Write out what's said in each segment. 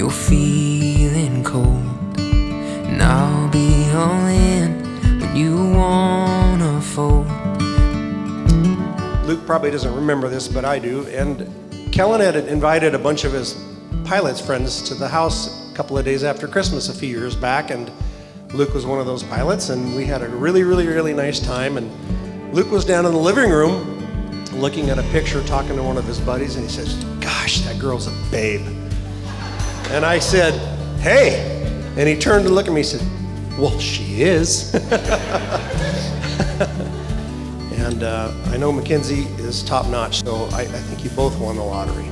you're feeling cold, and I'll be all in when you wanna fold. Luke probably doesn't remember this, but I do. And Kellen had invited a bunch of his pilot's friends to the house a couple of days after Christmas a few years back, and Luke was one of those pilots, and we had a really nice time. And Luke was down in the living room looking at a picture, talking to one of his buddies, and he says, "Gosh, that girl's a babe." And I said, "Hey," and he turned to look at me and said, "Well, she is." And I know MacKenzie is top notch, so I think you both won the lottery.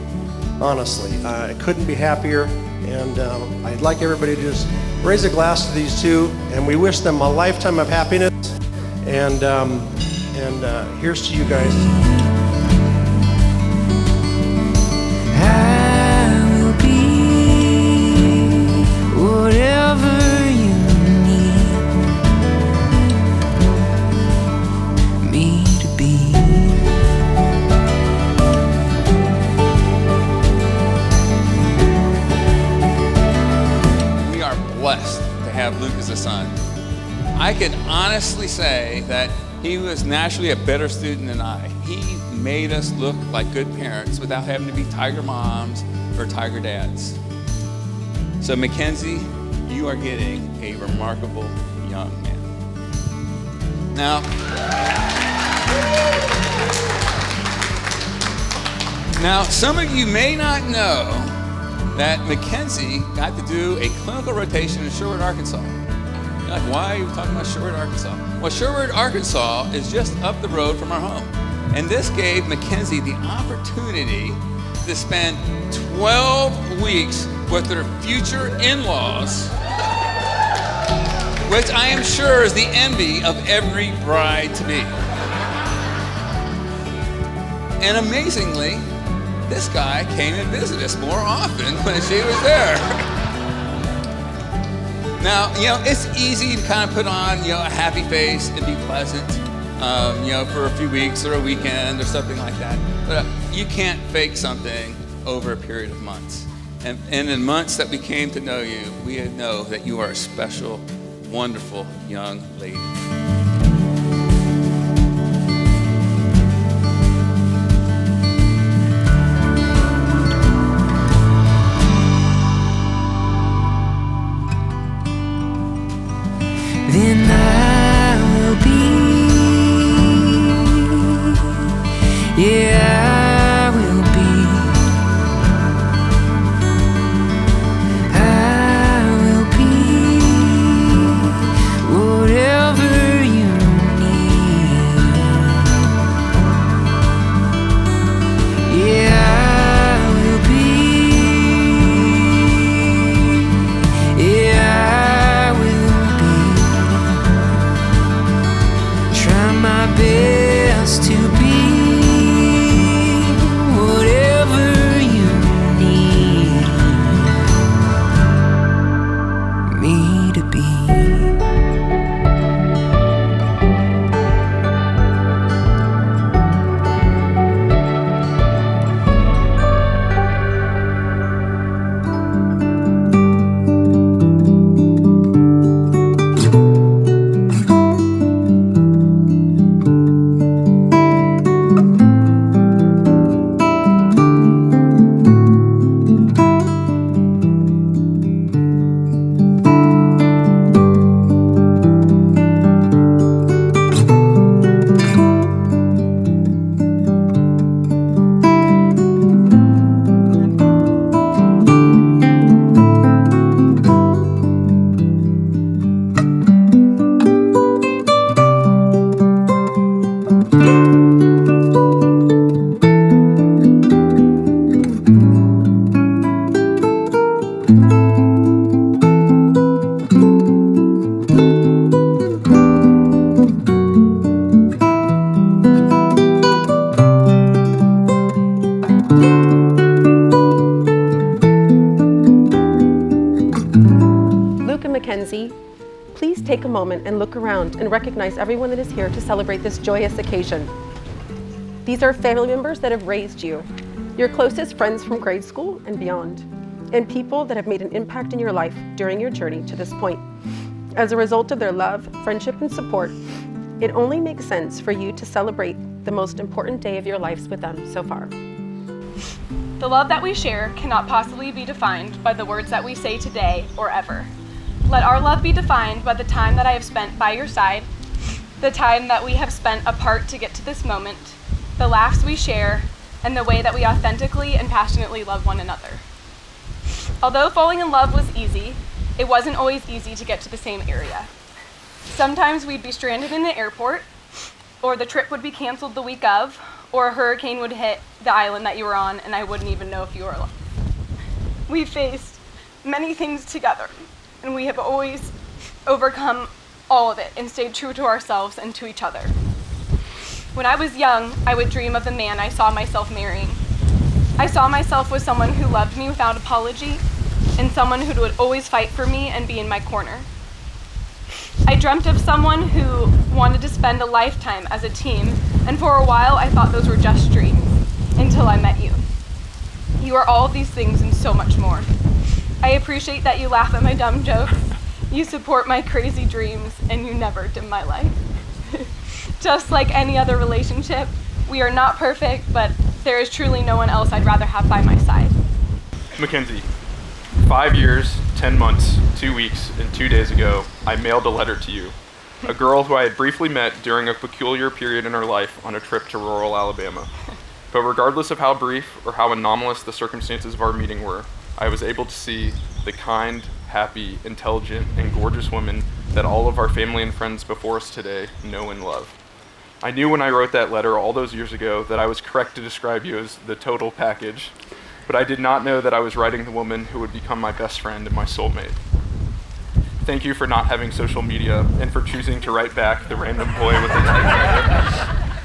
Honestly, I couldn't be happier, and I'd like everybody to just raise a glass to these two, and we wish them a lifetime of happiness. And here's to you guys. I will be whatever you need me to be. We are blessed to have Luke as a son. I can honestly say that he was naturally a better student than I. He made us look like good parents without having to be tiger moms or tiger dads. So MacKenzie, you are getting a remarkable young man. Now, some of you may not know that MacKenzie got to do a clinical rotation in Sherwood, Arkansas. You're like, why are you talking about Sherwood, Arkansas? Well, Sherwood, Arkansas is just up the road from our home. And this gave MacKenzie the opportunity to spend 12 weeks with their future in-laws, which I am sure is the envy of every bride-to-be. And amazingly, this guy came and visited us more often when she was there. Now, it's easy to kind of put on, a happy face and be pleasant, for a few weeks or a weekend or something like that. But you can't fake something over a period of months. And in months that we came to know you, we know that you are a special, wonderful young lady. Then I will be, yeah, I will be, I will be whatever you need. Yeah, I will be, yeah, I will be. Try my best to be whatever you need me to be. Luke and MacKenzie, please take a moment and look around and recognize everyone that is here to celebrate this joyous occasion. These are family members that have raised you, your closest friends from grade school and beyond. and people that have made an impact in your life during your journey to this point. As a result of their love, friendship, and support, it only makes sense for you to celebrate the most important day of your lives with them so far. The love that we share cannot possibly be defined by the words that we say today or ever. Let our love be defined by the time that I have spent by your side, the time that we have spent apart to get to this moment, the laughs we share, and the way that we authentically and passionately love one another. Although falling in love was easy, it wasn't always easy to get to the same area. Sometimes we'd be stranded in the airport, or the trip would be canceled the week of, or a hurricane would hit the island that you were on and I wouldn't even know if you were alive. We faced many things together, and we have always overcome all of it and stayed true to ourselves and to each other. When I was young, I would dream of the man I saw myself marrying. I saw myself with someone who loved me without apology, and someone who would always fight for me and be in my corner. I dreamt of someone who wanted to spend a lifetime as a team, and for a while I thought those were just dreams, until I met you. You are all of these things and so much more. I appreciate that you laugh at my dumb jokes, you support my crazy dreams, and you never dim my light. Just like any other relationship, we are not perfect, but there is truly no one else I'd rather have by my side. MacKenzie, 5 years, 10 months, 2 weeks, and 2 days ago, I mailed a letter to you, a girl who I had briefly met during a peculiar period in her life on a trip to rural Alabama. But regardless of how brief or how anomalous the circumstances of our meeting were, I was able to see the kind, happy, intelligent, and gorgeous woman that all of our family and friends before us today know and love. I knew when I wrote that letter all those years ago that I was correct to describe you as the total package, but I did not know that I was writing the woman who would become my best friend and my soulmate. Thank you for not having social media and for choosing to write back the random boy with a typewriter.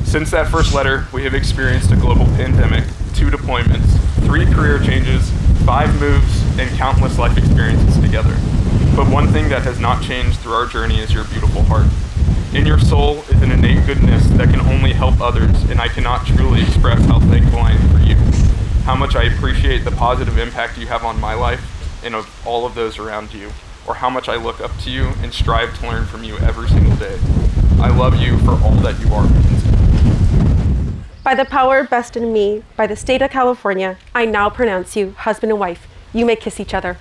Since that first letter, we have experienced a global pandemic, 2 deployments, 3 career changes, 5 moves, and countless life experiences together. But one thing that has not changed through our journey is your beautiful heart. In your soul is an innate goodness that can only help others, and I cannot truly express how thankful I am for you, how much I appreciate the positive impact you have on my life and of all of those around you, or how much I look up to you and strive to learn from you every single day. I love you for all that you are. By the power vested in me by the state of California, I now pronounce you husband and wife. You may kiss each other.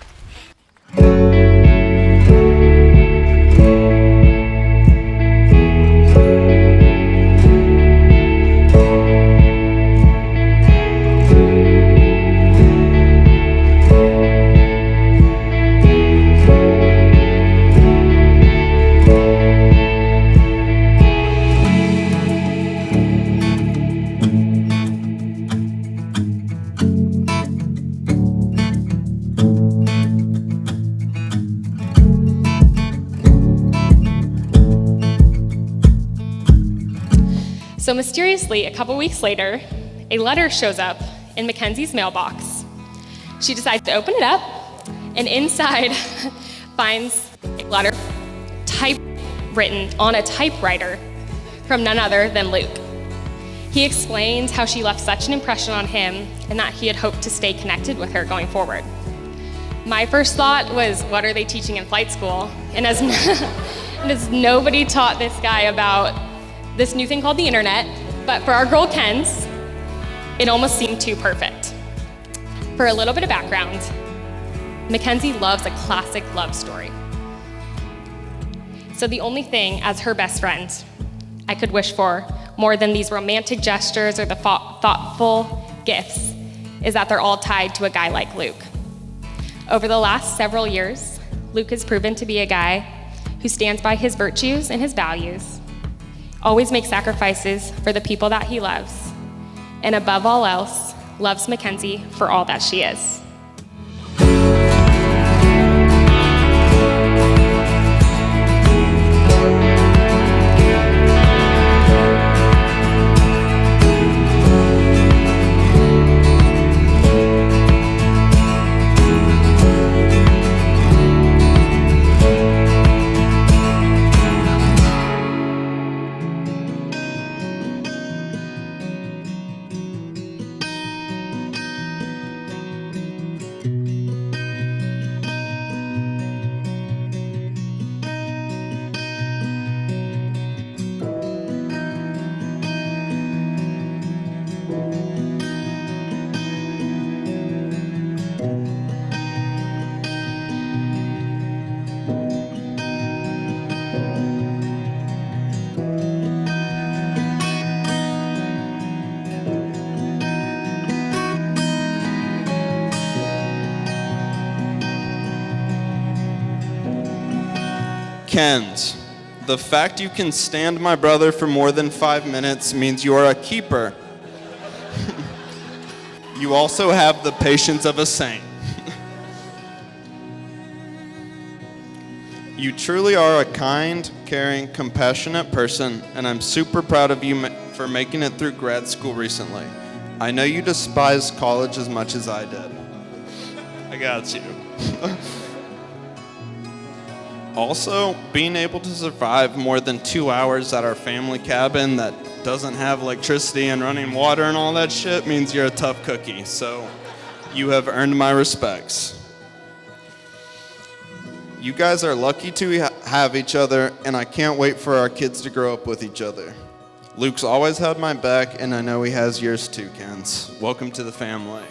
So mysteriously, a couple weeks later, a letter shows up in MacKenzie's mailbox. She decides to open it up, and inside finds a letter typewritten on a typewriter from none other than Luke. He explains how she left such an impression on him and that he had hoped to stay connected with her going forward. My first thought was, what are they teaching in flight school? And as nobody taught this guy about this new thing called the internet, but for our girl Kens, it almost seemed too perfect. For a little bit of background, MacKenzie loves a classic love story. So the only thing, as her best friend, I could wish for more than these romantic gestures or the thoughtful gifts is that they're all tied to a guy like Luke. Over the last several years, Luke has proven to be a guy who stands by his virtues and his values, always makes sacrifices for the people that he loves, and above all else, loves MacKenzie for all that she is. Kens, the fact you can stand my brother for more than 5 minutes means you are a keeper. You also have the patience of a saint. You truly are a kind, caring, compassionate person, and I'm super proud of you for making it through grad school recently. I know you despise college as much as I did. I got you. Also, being able to survive more than 2 hours at our family cabin that doesn't have electricity and running water and all that shit means you're a tough cookie, so you have earned my respects. You guys are lucky to have each other, and I can't wait for our kids to grow up with each other. Luke's always had my back, and I know he has yours too, Kens. Welcome to the family.